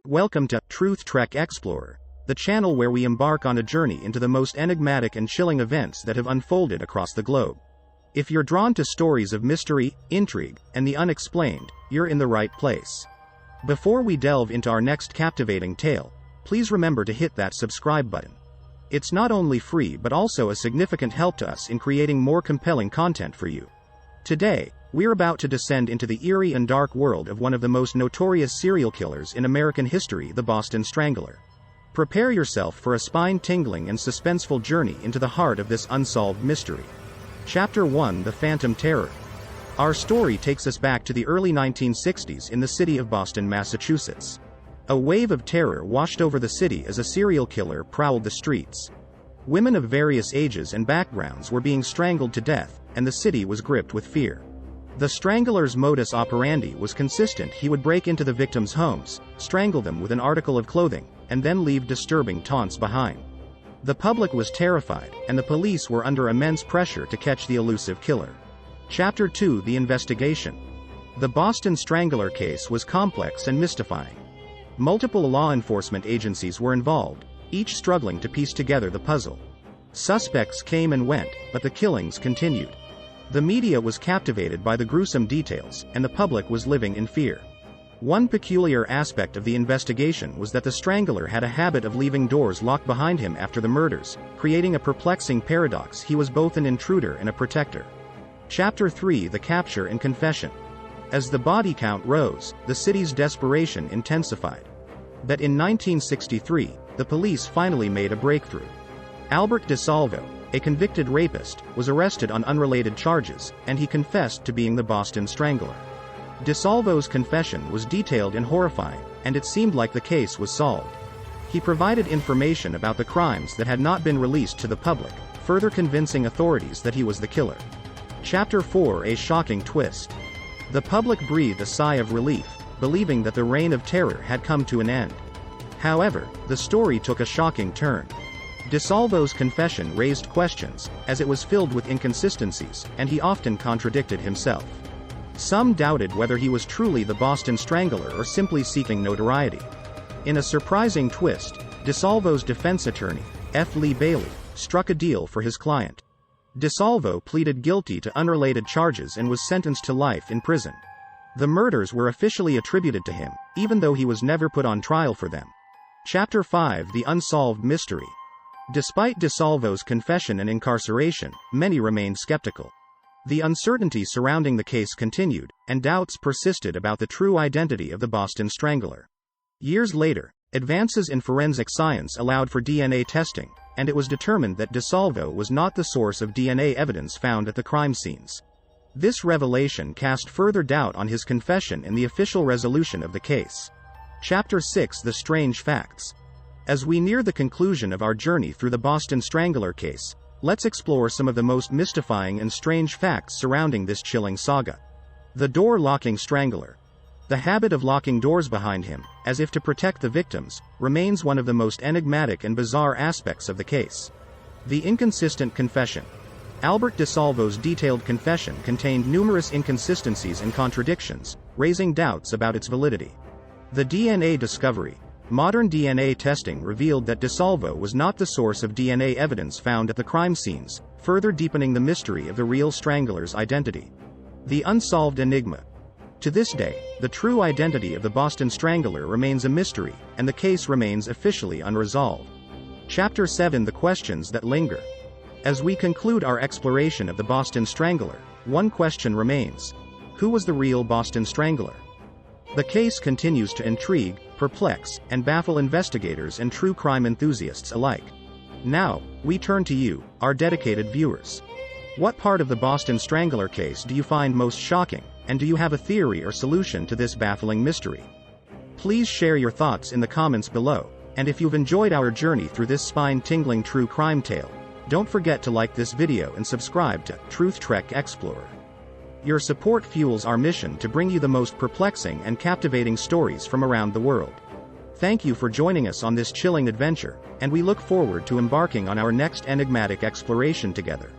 Welcome to Truth Trek Explorer, the channel where we embark on a journey into the most enigmatic and chilling events that have unfolded across the globe. If you're drawn to stories of mystery, intrigue, and the unexplained, you're in the right place. Before we delve into our next captivating tale, please remember to hit that subscribe button. It's not only free but also a significant help to us in creating more compelling content for you. Today, we're about to descend into the eerie and dark world of one of the most notorious serial killers in American history, the Boston Strangler. Prepare yourself for a spine-tingling and suspenseful journey into the heart of this unsolved mystery. Chapter 1: The Phantom Terror. Our story takes us back to the early 1960s in the city of Boston, Massachusetts. A wave of terror washed over the city as a serial killer prowled the streets. Women of various ages and backgrounds were being strangled to death, and the city was gripped with fear. The Strangler's modus operandi was consistent. He would break into the victims' homes, strangle them with an article of clothing, and then leave disturbing taunts behind. The public was terrified, and the police were under immense pressure to catch the elusive killer. Chapter 2: The Investigation. The Boston Strangler case was complex and mystifying. Multiple law enforcement agencies were involved, each struggling to piece together the puzzle. Suspects came and went, but the killings continued. The media was captivated by the gruesome details, and the public was living in fear. One peculiar aspect of the investigation was that the Strangler had a habit of leaving doors locked behind him after the murders, creating a perplexing paradox. He was both an intruder and a protector. Chapter 3: The Capture and Confession. As the body count rose, the city's desperation intensified. But in 1963, the police finally made a breakthrough. Albert DeSalvo, a convicted rapist, was arrested on unrelated charges, and he confessed to being the Boston Strangler. DeSalvo's confession was detailed and horrifying, and it seemed like the case was solved. He provided information about the crimes that had not been released to the public, further convincing authorities that he was the killer. Chapter 4: A Shocking Twist. The public breathed a sigh of relief, believing that the reign of terror had come to an end. However, the story took a shocking turn. DeSalvo's confession raised questions, as it was filled with inconsistencies, and he often contradicted himself. Some doubted whether he was truly the Boston Strangler or simply seeking notoriety. In a surprising twist, DeSalvo's defense attorney, F. Lee Bailey, struck a deal for his client. DeSalvo pleaded guilty to unrelated charges and was sentenced to life in prison. The murders were officially attributed to him, even though he was never put on trial for them. Chapter 5: The Unsolved Mystery. Despite DeSalvo's confession and incarceration, many remained skeptical. The uncertainty surrounding the case continued, and doubts persisted about the true identity of the Boston Strangler. Years later, advances in forensic science allowed for DNA testing, and it was determined that DeSalvo was not the source of DNA evidence found at the crime scenes. This revelation cast further doubt on his confession and the official resolution of the case. Chapter 6: The Strange Facts. As we near the conclusion of our journey through the Boston Strangler case, let's explore some of the most mystifying and strange facts surrounding this chilling saga. The door-locking Strangler. The habit of locking doors behind him, as if to protect the victims, remains one of the most enigmatic and bizarre aspects of the case. The inconsistent confession. Albert DeSalvo's detailed confession contained numerous inconsistencies and contradictions, raising doubts about its validity. The DNA discovery. Modern DNA testing revealed that DeSalvo was not the source of DNA evidence found at the crime scenes, further deepening the mystery of the real Strangler's identity. The unsolved enigma. To this day, the true identity of the Boston Strangler remains a mystery, and the case remains officially unresolved. Chapter 7: The Questions That Linger. As we conclude our exploration of the Boston Strangler, one question remains: who was the real Boston Strangler? The case continues to intrigue, perplex, and baffle investigators and true crime enthusiasts alike. Now, we turn to you, our dedicated viewers. What part of the Boston Strangler case do you find most shocking, and do you have a theory or solution to this baffling mystery? Please share your thoughts in the comments below, and if you've enjoyed our journey through this spine-tingling true crime tale, don't forget to like this video and subscribe to Truth Trek Explorer. Your support fuels our mission to bring you the most perplexing and captivating stories from around the world. Thank you for joining us on this chilling adventure, and we look forward to embarking on our next enigmatic exploration together.